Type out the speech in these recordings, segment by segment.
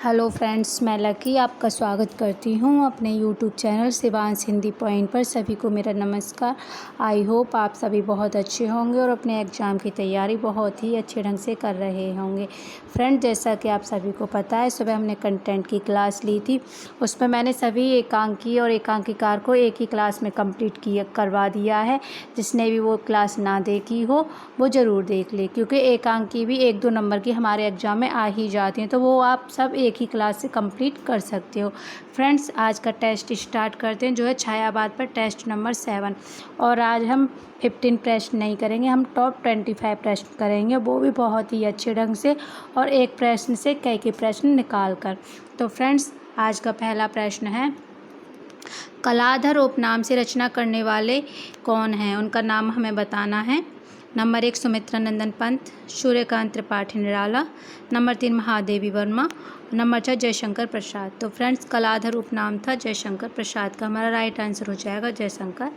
Hello friends, मैं lucky आपका स्वागत करती हूँ अपने YouTube channel Shivansh Hindi point पर। सभी को मेरा नमस्कार। आई होप आप सभी बहुत अच्छे होंगे और अपने एग्ज़ाम की तैयारी बहुत ही अच्छे ढंग से कर रहे होंगे। फ्रेंड, जैसा कि आप सभी को पता है, सुबह हमने कंटेंट की क्लास ली थी। उसमें मैंने सभी एकांकी और एकांकिकार को एक ही क्लास में कंप्लीट करवा दिया है। जिसने भी वो क्लास ना देखी हो वो ज़रूर देख ले, क्योंकि एकांकी भी 1-2 नंबर की हमारे एग्ज़ाम में आ ही जाती हैं, तो वो आप सब एक ही क्लास से कंप्लीट कर सकते हो। फ्रेंड्स, आज का टेस्ट स्टार्ट करते हैं, जो है छायावाद पर टेस्ट नंबर 7। और आज हम 15 प्रश्न नहीं करेंगे, हम टॉप 25 प्रश्न करेंगे, वो भी बहुत ही अच्छे ढंग से और एक प्रश्न से कई प्रश्न निकाल कर। तो फ्रेंड्स, आज का पहला प्रश्न है, कलाधर उपनाम से रचना करने वाले कौन हैं? उनका नाम हमें बताना है। नंबर 1 सुमित्रा नंदन पंत, सूर्यकांत त्रिपाठी निराला, नंबर 3 महादेवी वर्मा, नंबर 4 जयशंकर प्रसाद। तो फ्रेंड्स, कलाधर उपनाम था जयशंकर प्रसाद का। हमारा राइट आंसर हो जाएगा जयशंकर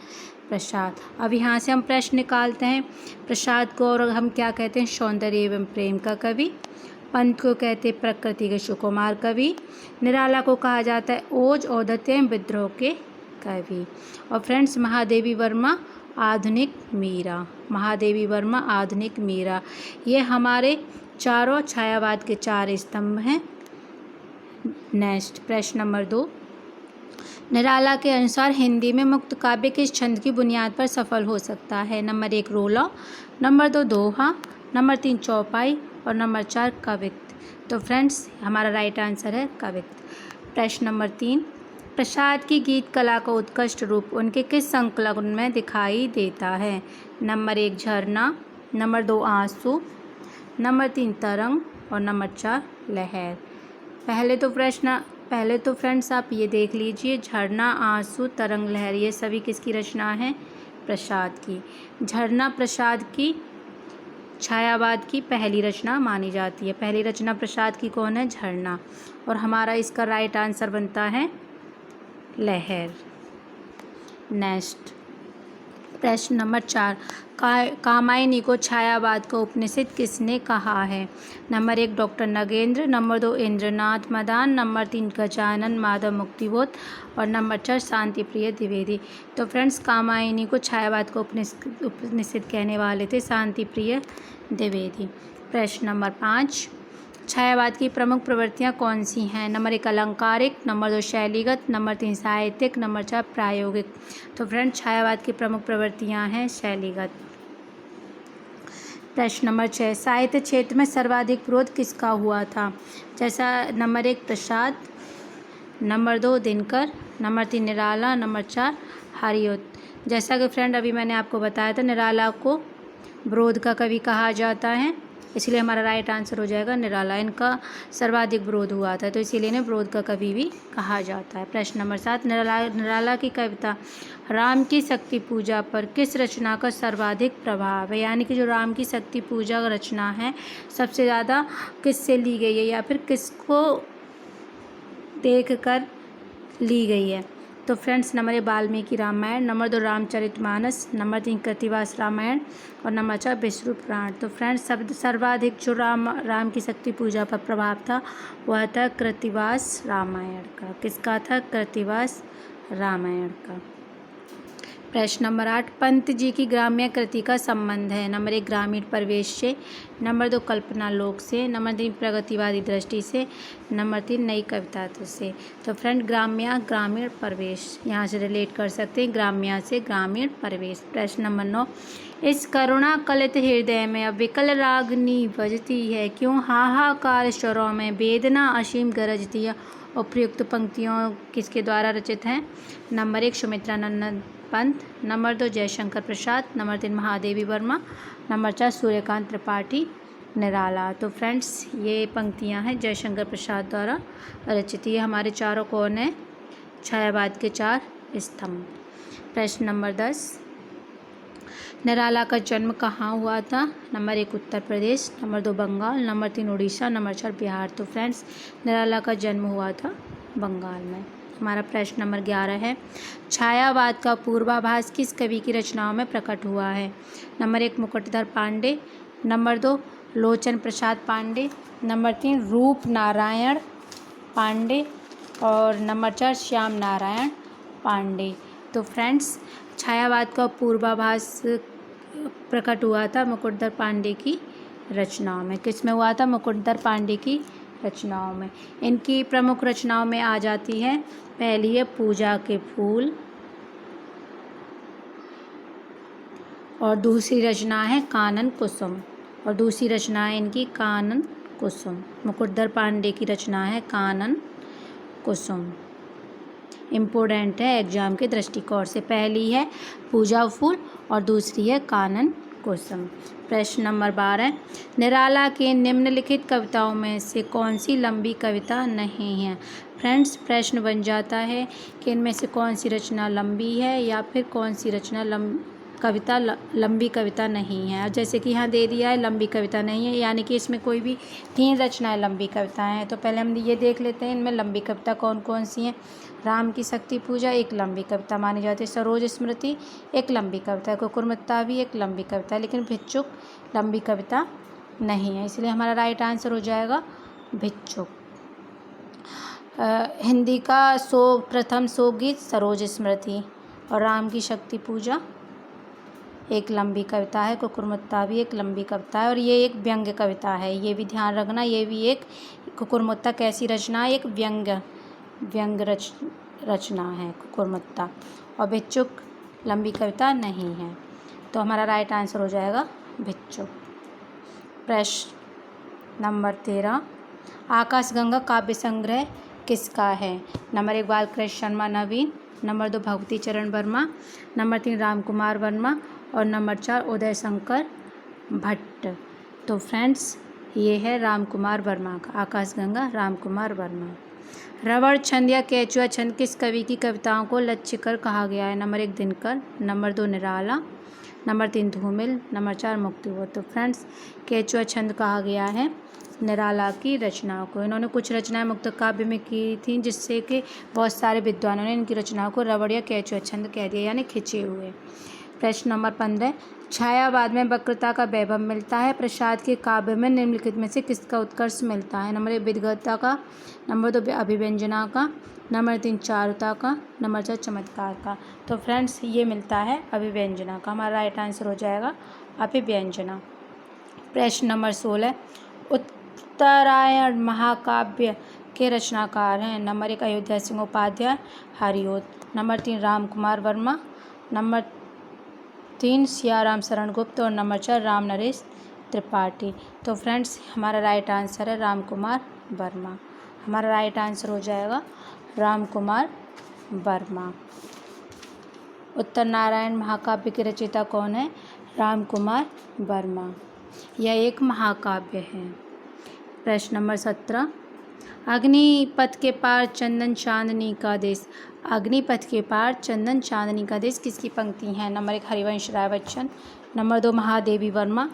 प्रसाद। अब यहाँ से हम प्रश्न निकालते हैं। प्रसाद को और हम क्या कहते हैं? सौंदर्य एवं प्रेम का कवि। पंत को कहते हैं प्रकृति के सुकुमार कवि। निराला को कहा जाता है ओज औदत्य एवं विद्रोह के कवि। और फ्रेंड्स, महादेवी वर्मा आधुनिक मीरा। महादेवी वर्मा आधुनिक मीरा, ये हमारे चारों छायावाद के 4 स्तंभ हैं। नेक्स्ट प्रश्न नंबर 2, निराला के अनुसार हिंदी में मुक्त काव्य किस छंद की बुनियाद पर सफल हो सकता है? नंबर 1 रोला, नंबर 2 दोहा, नंबर 3 चौपाई और नंबर 4 कवित्त। तो फ्रेंड्स, हमारा राइट आंसर है कवित्त। प्रश्न नंबर 3, प्रसाद की गीत कला का उत्कृष्ट रूप उनके किस संकलन में दिखाई देता है? नंबर 1 झरना, नंबर 2 आंसू, नंबर 3 तरंग और नंबर 4 लहर। पहले तो फ्रेंड्स आप ये देख लीजिए, झरना, आंसू, तरंग, लहर, ये सभी किसकी रचना है? प्रसाद की। झरना प्रसाद की छायावाद की पहली रचना मानी जाती है। पहली रचना प्रसाद की कौन है? झरना। और हमारा इसका राइट आंसर बनता है लहर। नेक्स्ट प्रश्न नंबर 4, कामायनी को छायावाद का उपनिषद किसने कहा है? Number 1 doctor Nagendra, number 2 Indranath Madan, number 3 Gajanan Madhav Muktibodh और नंबर 4 शांति प्रिय द्विवेदी। तो फ्रेंड्स, कामायनी को छायावाद का उपनिषद कहने वाले थे शांति प्रिय द्विवेदी। प्रश्न नंबर 5, छायावाद की प्रमुख प्रवृत्तियाँ कौन सी हैं? नंबर 1 अलंकारिक, नंबर 2 शैलीगत, नंबर 3 साहित्यिक, नंबर 4 प्रायोगिक। तो फ्रेंड, छायावाद की प्रमुख प्रवृत्तियाँ हैं शैलीगत। प्रश्न नंबर 6, साहित्य क्षेत्र में सर्वाधिक विरोध किसका हुआ था? जैसा नंबर 1 प्रसाद, नंबर 2 दिनकर, नंबर 3 निराला, नंबर 4 हरिऔध। जैसा कि फ्रेंड अभी मैंने आपको बताया था, निराला को विरोध का कवि कहा जाता है, इसलिए हमारा राइट आंसर हो जाएगा निराला। इनका सर्वाधिक विरोध हुआ था, तो इसीलिए इन्हें विरोध का कवि भी कहा जाता है। प्रश्न नंबर 7, निराला की कविता राम की शक्ति पूजा पर किस रचना का सर्वाधिक प्रभाव है? यानी कि जो राम की शक्ति पूजा रचना है, सबसे ज़्यादा किससे ली गई है या फिर किसको देखकर ली गई है? तो friends, number 1 Valmiki Ramayan, number 2 Ramcharitmanas, number 3 Krittivas Ramayan और नंबर 4 विष्णु पुराण। तो फ्रेंड्स, सर्वाधिक जो राम की शक्ति पूजा पर प्रभाव था वह था कृतिवास रामायण का। किसका था? कृतिवास रामायण का। प्रश्न नंबर 8, पंत जी की ग्राम्य कृति का संबंध है? नंबर 1 ग्रामीण परिवेश से, नंबर 2 कल्पना लोक से, नंबर 3 प्रगतिवादी दृष्टि से, नंबर 3 नई कविता से। तो फ्रेंड, ग्रामीण परिवेश यहाँ से रिलेट कर सकते हैं, ग्राम्य से ग्रामीण परिवेश। प्रश्न नंबर 9, इस करुणा कलित हृदय में अब विकल रागनी बजती है, क्यों हाहाकार स्वरों में वेदना असीम गरजती है? उपयुक्त पंक्तियों किसके द्वारा रचित हैं? नंबर 1 सुमित्रा नंदन Pant, number 2 Jaishankar Prasad, number 3 Mahadevi Verma, number 4 Suryakant Tripathi Nirala. तो फ्रेंड्स, ये पंक्तियां हैं जयशंकर प्रसाद द्वारा रचित। ये हमारे चारों कौन है? छायावाद के 4 स्तंभ। प्रश्न नंबर 10, निराला का जन्म कहाँ हुआ था? Number 1 Uttar Pradesh, number 2 Bengal, number 3 Orissa, number 4 Bihar. तो फ्रेंड्स, निराला का जन्म हुआ था बंगाल में। हमारा प्रश्न नंबर 11 है, छायावाद का पूर्वाभास किस कवि की रचनाओं में प्रकट हुआ है? नंबर 1 मुकुटधर पांडे, नंबर 2 लोचन प्रसाद पांडे, नंबर 3 रूप नारायण पांडे और नंबर 4 श्याम नारायण पांडे। तो फ्रेंड्स, छायावाद का पूर्वाभास प्रकट हुआ था मुकुटधर पांडे की रचनाओं में। किसमें हुआ था? मुकुटधर पांडे की रचनाओं में। इनकी प्रमुख रचनाओं में आ जाती है, पहली है पूजा के फूल, और दूसरी रचना है कानन कुसुम, और दूसरी रचना है इनकी कानन कुसुम। मुकुटधर पांडे की रचना है कानन कुसुम। इम्पोर्टेंट है एग्जाम के दृष्टिकोण से। पहली है पूजा फूल और दूसरी है कानन कुसुम। प्रश्न नंबर 12, निराला के निम्नलिखित कविताओं में से कौन सी लंबी कविता नहीं है? फ्रेंड्स, प्रश्न बन जाता है कि इनमें से कौन सी रचना लंबी है या फिर कौन सी रचना लंबी कविता नहीं है। जैसे कि यहाँ दे दिया है लंबी कविता नहीं है, यानी कि इसमें कोई भी 3 रचनाएं लंबी कविताएं हैं। तो पहले हम ये देख लेते हैं इनमें लंबी कविता कौन कौन सी हैं। राम की शक्ति पूजा एक लंबी कविता मानी जाती है, सरोज स्मृति एक लंबी कविता है, कुकुरमुत्ता भी एक लंबी कविता है, लेकिन भिक्षुक लंबी कविता नहीं है, इसलिए हमारा राइट आंसर हो जाएगा भिक्षुक। हिंदी का प्रथम शोक गीत सरोज स्मृति, और राम की शक्ति पूजा एक लंबी कविता है, कुकुरमुत्ता भी एक लंबी कविता है, और ये एक व्यंग्य कविता है, ये भी ध्यान रखना। ये भी एक कुकुरमुत्ता कैसी रचना है? एक व्यंग्य रचना है कुकुरमुत्ता, और भिक्षुक लंबी कविता नहीं है, तो हमारा राइट आंसर हो जाएगा भिक्षुक। प्रश्न नंबर 13, आकाशगंगा काव्य संग्रह किसका है? नंबर 1 बालकृष्ण शर्मा नवीन, नंबर 2 भगवती चरण वर्मा, नंबर 3 रामकुमार वर्मा, और नंबर 4 उदय शंकर भट्ट। तो फ्रेंड्स, ये है रामकुमार वर्मा का आकाशगंगा, रामकुमार वर्मा। रवड़ छंद या केचुआ छंद किस कवि की कविताओं को लक्ष्य कर कहा गया है? नंबर 1 दिनकर, नंबर 2 निराला, नंबर 3 धूमिल, नंबर 4 मुक्तिबोध। तो फ्रेंड्स, केचुआ छंद कहा गया है निराला की रचनाओं को। इन्होंने कुछ रचनाएं मुक्त काव्य में की थी, जिससे कि बहुत सारे विद्वानों ने इनकी रचनाओं को रवड़ या केचुआ छंद कह दिया, यानी खिंचे हुए। प्रश्न नंबर 15, छायावाद में वक्रता का वैभव मिलता है, प्रसाद के काव्य में निम्नलिखित में से किसका उत्कर्ष मिलता है? नंबर 1 विद्वता का, नंबर 2 अभिव्यंजना का, नंबर 3 चारुता का, नंबर 4 चमत्कार का। तो फ्रेंड्स, ये मिलता है अभिव्यंजना का, हमारा राइट आंसर हो जाएगा अभिव्यंजना। प्रश्न नंबर 16, उत्तरायण महाकाव्य के रचनाकार हैं? Number 1 Ayodhya Singh Upadhyay Hariaudh, number 3 Ramkumar Verma, number 3 Siyaram Sharan Gupt, और नंबर 4 राम नरेश त्रिपाठी। तो फ्रेंड्स, हमारा राइट आंसर है रामकुमार वर्मा, हमारा राइट आंसर हो जाएगा रामकुमार वर्मा। उत्तर नारायण महाकाव्य के रचयिता कौन है? रामकुमार वर्मा, यह एक महाकाव्य है। प्रश्न नंबर 17, अग्निपथ के पार चंदन चांदनी का देश, अग्निपथ के पार चंदन चांदनी का देश किसकी पंक्ति है? Number 1 Harivansh Rai Bachchan, number 2 Mahadevi Verma,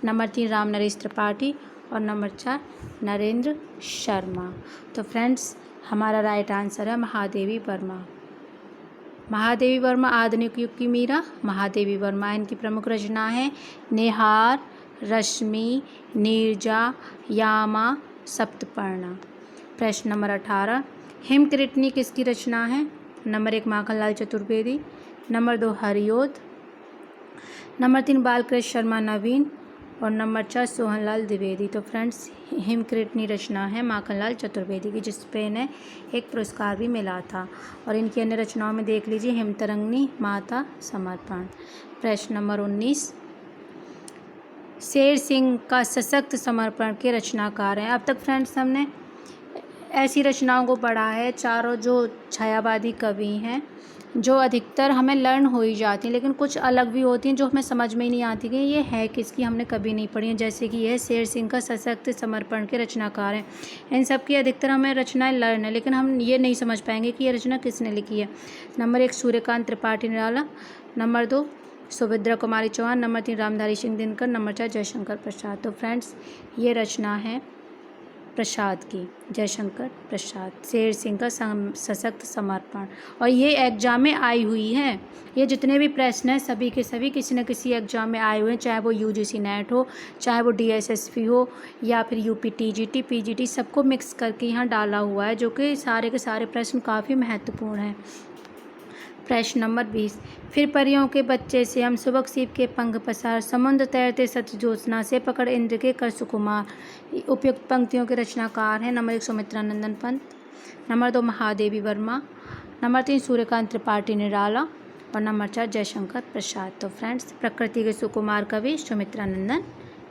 number 3 Ram Naresh Tripathi, और नंबर 4 नरेंद्र शर्मा। तो फ्रेंड्स, हमारा राइट आंसर है महादेवी वर्मा। महादेवी वर्मा आधुनिक युग की मीरा महादेवी वर्मा। इनकी प्रमुख रचना है निहार, रश्मि, नीरजा, यामा, सप्तपर्णा। प्रश्न नंबर 18, हिमकृतनी किसकी रचना है? Number 1 Makhanlal Chaturvedi, number 2 Hariaudh, number 3 Balkrishna Sharma Naveen, और नंबर 4 सोहनलाल द्विवेदी। तो फ्रेंड्स, हिमकृतनी रचना है माखनलाल चतुर्वेदी की, जिस पे इन्हें एक पुरस्कार भी मिला था। और इनकी अन्य रचनाओं में देख लीजिए हिमतरंगिणी, माता, समर्पण। प्रश्न नंबर 19, शेर सिंह का सशक्त समर्पण के रचनाकार हैं? अब तक फ्रेंड्स हमने ऐसी रचनाओं को पढ़ा है, चारों जो छायावादी कवि हैं, जो अधिकतर हमें लर्न हो ही जाती हैं, लेकिन कुछ अलग भी होती हैं जो हमें समझ में ही नहीं आती कि ये है किसकी, हमने कभी नहीं पढ़ी है। जैसे कि यह शेर सिंह का सशक्त समर्पण के रचनाकार हैं। इन सब की अधिकतर हमें रचनाएं लर्न है, लेकिन हम ये नहीं समझ पाएंगे कि ये रचना किसने लिखी है। Number 1 Suryakant Tripathi Nirala, number 2 Subhadra Kumari Chauhan, number 3 Ramdhari Singh Dinkar, number 4 Jaishankar Prasad. तो फ्रेंड्स, ये रचना है प्रसाद की, जयशंकर प्रसाद। शेर सिंह का सशक्त समर्पण। और ये एग्जाम में आई हुई है, ये जितने भी प्रश्न हैं सभी के सभी किसी न किसी एग्जाम में आए हुए हैं, चाहे वो यूजीसी नेट हो, चाहे वो डीएसएसपी हो, या फिर यूपी टीजीटी पीजीटी, सबको मिक्स करके यहाँ डाला हुआ है, जो कि सारे के सारे प्रश्न काफ़ी महत्वपूर्ण हैं। प्रश्न नंबर 20, फिर परियों के बच्चे से हम सुबक सीप के पंख पसार, समुद्र तैरते सच ज्योत्सना से पकड़ इंद्र के कर सुकुमार। उपयुक्त पंक्तियों के रचनाकार हैं। नंबर 1 सुमित्रा नंदन पंत, नंबर 2 महादेवी वर्मा, नंबर 3 सूर्यकांत त्रिपाठी निराला, और नंबर 4 जयशंकर प्रसाद। तो फ्रेंड्स, प्रकृति के सुकुमार कवि सुमित्रा नंदन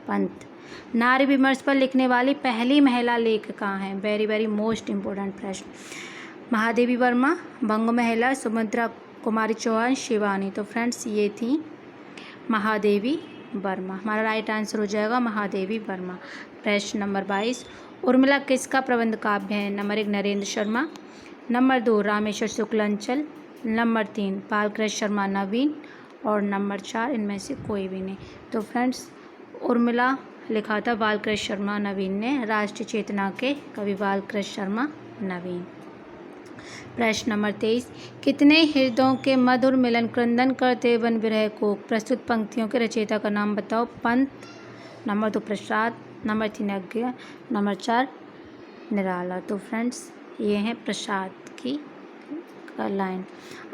पंत। नारी विमर्श पर लिखने वाली पहली महिला लेखिका हैं, वेरी वेरी मोस्ट इम्पोर्टेंट प्रश्न। महादेवी वर्मा, बंग महिला सुमित्रा कुमारी चौहान, शिवानी। तो फ्रेंड्स, ये थी महादेवी वर्मा। हमारा राइट आंसर हो जाएगा महादेवी वर्मा। प्रश्न नंबर 22, उर्मिला किसका प्रबंध काव्य है? Number 1 Narendra Sharma, number 2 Rameshwar Shuklanchal, number 3 Balkrishna Sharma Naveen, और नंबर 4 इनमें से कोई भी नहीं। तो फ्रेंड्स, उर्मिला लिखा था बालकृष्ण शर्मा नवीन ने, राष्ट्रीय चेतना के कवि बालकृष्ण शर्मा नवीन। प्रश्न नंबर 23, कितने हृदयों के मधुर मिलन क्रंदन करते वन विरह को, प्रस्तुत पंक्तियों के रचयिता का नाम बताओ। पंत, नंबर 2 प्रसाद, नंबर 3 अज्ञ, नंबर 4 निराला। तो फ्रेंड्स, ये हैं प्रसाद की लाइन।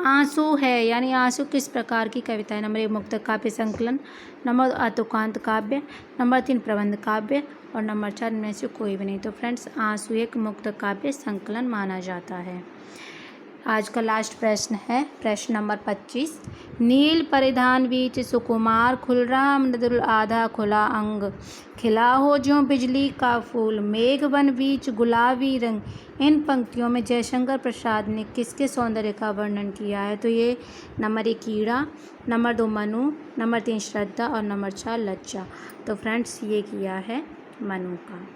आंसू है यानी आंसू किस प्रकार की कविता है? नंबर 1 मुक्तक काव्य संकलन, नंबर 2 आतुकांत काव्य, नंबर 3 प्रबंध काव्य, और नंबर 4 इनमें से कोई भी नहीं। तो फ्रेंड्स, आंसू एक मुक्तक काव्य संकलन माना जाता है। आज का लास्ट प्रश्न है प्रश्न नंबर 25, नील परिधान बीच सुकुमार, खुल रहा मृदुल आधा खुला अंग, खिला हो ज्यों बिजली का फूल, मेघ वन बीच गुलाबी रंग। इन पंक्तियों में जयशंकर प्रसाद ने किसके सौंदर्य का वर्णन किया है? तो ये नंबर 1 कीड़ा, नंबर 2 मनु, नंबर 3 श्रद्धा, और नंबर 4 लज्जा। तो फ्रेंड्स, ये किया है मनु का।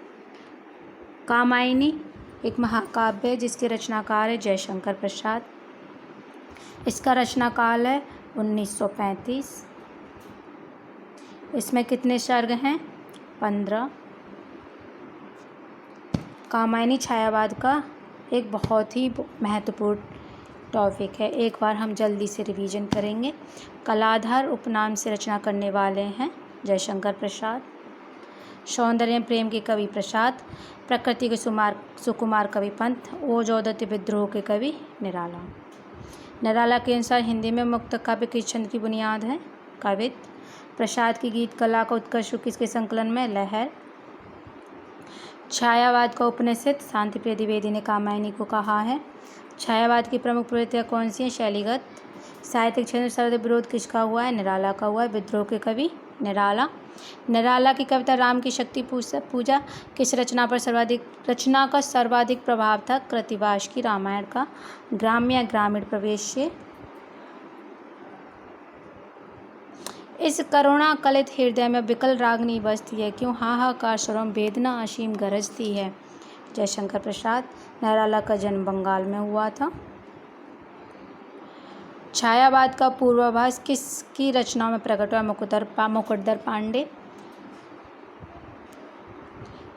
कामायनी एक महाकाव्य है जिसके रचनाकार है जयशंकर प्रसाद। इसका रचनाकाल है 1935। इसमें कितने सर्ग हैं? 15। कामायनी छायावाद का एक बहुत ही महत्वपूर्ण टॉपिक है, एक बार हम जल्दी से रिवीजन करेंगे। कलाधर उपनाम से रचना करने वाले हैं जयशंकर प्रसाद। सौंदर्य प्रेम के कवि प्रसाद, प्रकृति के सुकुमार कवि पंत, ओजोदत्त विद्रोह के कवि निराला। निराला के अनुसार हिंदी में मुक्त काव्य किस छंद की बुनियाद है? कवित्व। प्रसाद की गीत कला का उत्कर्ष किसके संकलन में? लहर। छायावाद का उपनिषद शांतिप्रिय द्विवेदी ने कामायनी को कहा है। छायावाद की प्रमुख प्रवृत्तियाँ कौन सी हैं? शैलीगत। साहित्यिक क्षेत्र में सर्वाधिक विरोध किसका हुआ है? निराला का हुआ है। विद्रोह के कवि निराला। निराला की कविता राम की शक्ति पूजा किस रचना का सर्वाधिक प्रभाव था? कृतिवास की रामायण का। ग्राम्य या ग्रामीण प्रवेश। इस करुणा कलित हृदय में विकल रागनी बसती है, क्यों हाहाकार स्वरम वेदना असीम गरजती है। जयशंकर प्रसाद। निराला का जन्म बंगाल में हुआ था। छायावाद का पूर्वाभास किसकी रचनाओं में प्रकट हुआ? मुकुटधर पांडे।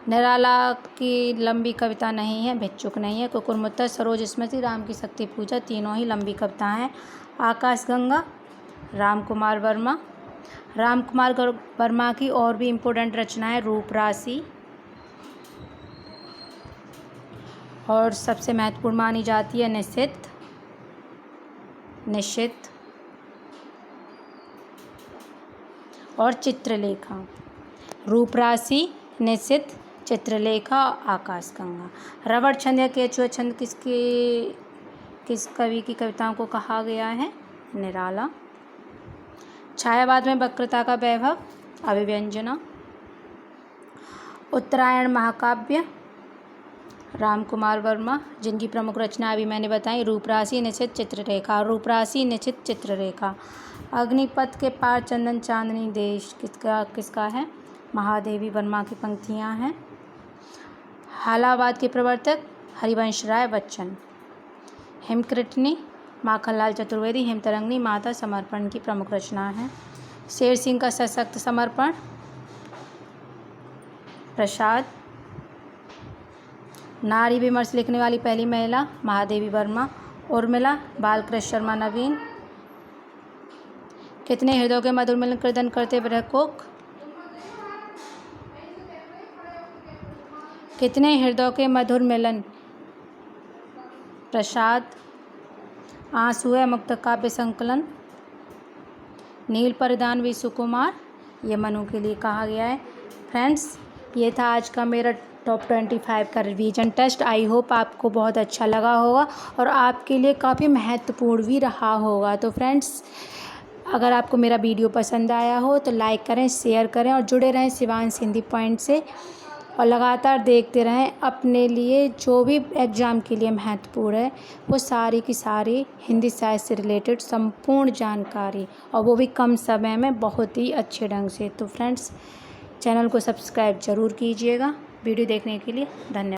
निराला की लंबी कविता नहीं है, भिक्षुक नहीं है, कुकुरमुत्तर, सरोज स्मृति, राम की शक्ति पूजा, तीनों ही लंबी कविताएं हैं। आकाशगंगा रामकुमार वर्मा। रामकुमार वर्मा की और भी इम्पोर्टेंट रचना है रूपराशि, और सबसे महत्वपूर्ण मानी जाती है निश्चित और चित्रलेखा। रूपराशि, निश्चित, चित्रलेखा, आकाशगंगा। रबड़ छंद या केचुआ छंद किस कवि की कविताओं को कहा गया है? निराला। छायावाद में वक्रता का वैभव, अभिव्यंजना। उत्तरायण महाकाव्य रामकुमार वर्मा, जिनकी प्रमुख रचना अभी मैंने बताई रूपराशि, निश्चित, चित्ररेखा। रूपराशि, निश्चित, चित्ररेखा। अग्निपथ के पार चंदन चांदनी देश किसका है? महादेवी वर्मा की पंक्तियां हैं। हालावाद के प्रवर्तक हरिवंश राय बच्चन। हिमकृतनी माखनलाल चतुर्वेदी। हिमतरंगिणी माता समर्पण की प्रमुख रचना है। शेर सिंह का सशक्त समर्पण प्रसाद। नारी विमर्श लिखने वाली पहली महिला महादेवी वर्मा। उर्मिला, बालकृष्ण शर्मा नवीन। कितने हृदयों के मधुर मिलन कीर्तन करते ब्रह्मकोक। कितने हृदयों के मधुर मिलन प्रसाद। आंसू है मुक्त काव्य संकलन। नील परिधान वी सुकुमार, ये मनु के लिए कहा गया है। फ्रेंड्स, ये था आज का मेरा टॉप 25 का रिवीजन टेस्ट। आई होप आपको बहुत अच्छा लगा होगा और आपके लिए काफ़ी महत्वपूर्ण भी रहा होगा। तो फ्रेंड्स, अगर आपको मेरा वीडियो पसंद आया हो तो लाइक करें, शेयर करें और जुड़े रहें शिवांश हिंदी पॉइंट से और लगातार देखते रहें। अपने लिए जो भी एग्ज़ाम के लिए महत्वपूर्ण है वो सारी की सारी हिंदी साहित्य से रिलेटेड संपूर्ण जानकारी, और वो भी कम समय में बहुत ही अच्छे ढंग से। तो फ्रेंड्स, चैनल को सब्सक्राइब ज़रूर कीजिएगा। वीडियो देखने के लिए धन्यवाद।